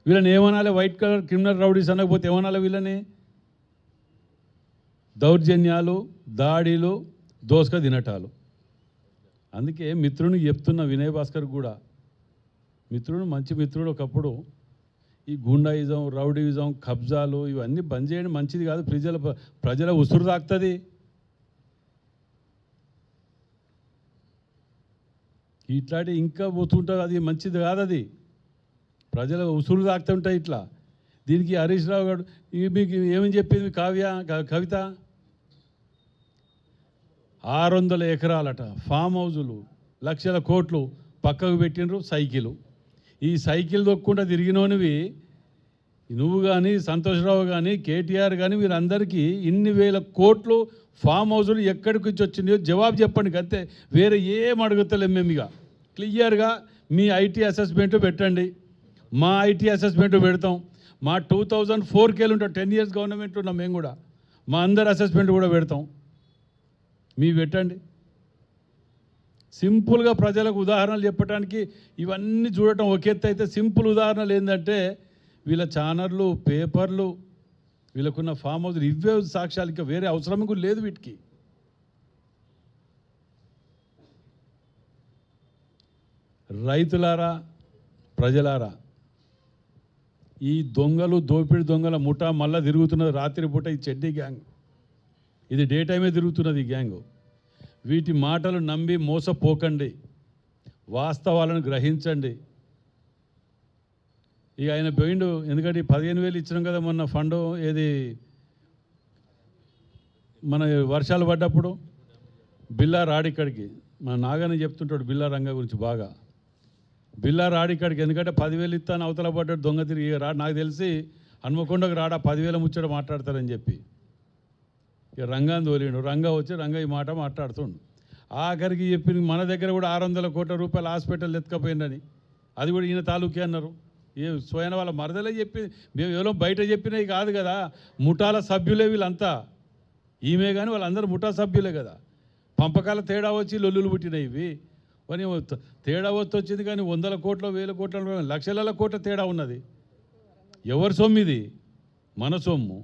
వీళ్ళని ఏమనాలి? White colour criminal rowdies అనకపోతే ఏమనాలి వీళ్ళని? దౌర్జన్యాలు, దాడిలు, దోసక తినటాలు. అందుకే మిత్రునికి చెప్తున్న వినయ్ భాస్కర్ కూడా, మిత్రుడు మంచి మిత్రుడు ఒకప్పుడు, ఈ గుండాయిజం, రౌడీయిజం, కబ్జాలు ఇవన్నీ బంద్ చేయడం మంచిది కాదు. ప్రజల ఉసురు తాకుతుంది. ఇట్లాంటి ఇంకా పోతుంటుంది, అది మంచిది కాదు. అది ప్రజల ఉసురు తాకుతుంటాయి ఇట్లా. దీనికి హరీష్ రావు గారు మీకు ఏమని చెప్పింది కవిత? 600 ఎకరాలట, ఫామ్ హౌజులు, లక్షల కోట్లు పక్కకు పెట్టినరు. సైకిలు, ఈ సైకిల్ దొక్కుండా తిరిగినోనివి నువ్వు కానీ, సంతోష్రావు కానీ, కేటీఆర్ కానీ, వీరందరికీ ఇన్ని వేల కోట్లు ఫామ్ హౌజులు ఎక్కడికి వచ్చి వచ్చినాయో జవాబు చెప్పండి అంతే. వేరే ఏం అడుగుతలేం మేము. ఇక క్లియర్గా మీ ఐటీ అసెస్మెంట్ పెట్టండి, మా ఐటీ అసెస్మెంట్ పెడతాం. మా 2004 ఉంటాం, 10 years గవర్నమెంట్ ఉన్నాం మేము కూడా. మా అందరి అసెస్మెంట్ కూడా పెడతాం, మీ పెట్టండి. సింపుల్గా ప్రజలకు ఉదాహరణలు చెప్పడానికి ఇవన్నీ చూడటం ఒక ఎత్తు అయితే, సింపుల్ ఉదాహరణలు ఏంటంటే వీళ్ళ ఛానళ్ళు, పేపర్లు, వీళ్ళకున్న ఫామ్ హౌస్, ఇవే సాక్ష్యాలు. ఇంకా వేరే అవసరం కూడా లేదు వీటికి. రైతులారా, ప్రజలారా, ఈ దొంగలు, దోపిడి దొంగల ముఠా మళ్ళీ తిరుగుతున్నది రాత్రిపూట. ఈ చెడ్డీ గ్యాంగ్, ఇది డే టైమే తిరుగుతున్నది ఈ గ్యాంగు. వీటి మాటలు నమ్మి మోసపోకండి, వాస్తవాలను గ్రహించండి. ఇక ఆయన పోయిండు, ఎందుకంటే 15,000 ఇచ్చినాం కదా మొన్న ఫండు. ఏది మన వర్షాలు పడ్డప్పుడు బిల్లా రాడిక్కడికి, మన నాగని చెప్తుంటాడు బిల్లా రంగ గురించి బాగా. బిల్లా రాడిక్కడికి, ఎందుకంటే 10,000 ఇస్తాను అవతల పడ్డాడు దొంగ తిరిగి నాకు తెలిసి హన్మకొండకు రాడా 10,000 ముచ్చట మాట్లాడతారని చెప్పి. ఇక రంగాన్ని తోలిండు. రంగా వచ్చి రంగా ఈ మాట మాట్లాడుతుండు. ఆఖరికి చెప్పి మన దగ్గర కూడా 600 కోట్ల రూపాయలు హాస్పిటల్ ఎత్తుకపోయిందని, అది కూడా ఈయన తాలూకే అన్నారు. ఏ స్వయం వాళ్ళ మరదలే చెప్పి, మేము ఎవరో బయట చెప్పినవి కాదు కదా, ముఠాల సభ్యులే వీళ్ళంతా. ఈమె కానీ వాళ్ళందరూ ముఠా సభ్యులే కదా. పంపకాల తేడా వచ్చి లొల్లులు పుట్టినాయి ఇవి. కానీ తేడా వచ్చింది, కానీ 100 కోట్ల, 1000 కోట్ల, లక్షల కోట్ల తేడా ఉన్నది. ఎవరి సొమ్ము ఇది? మన సొమ్ము.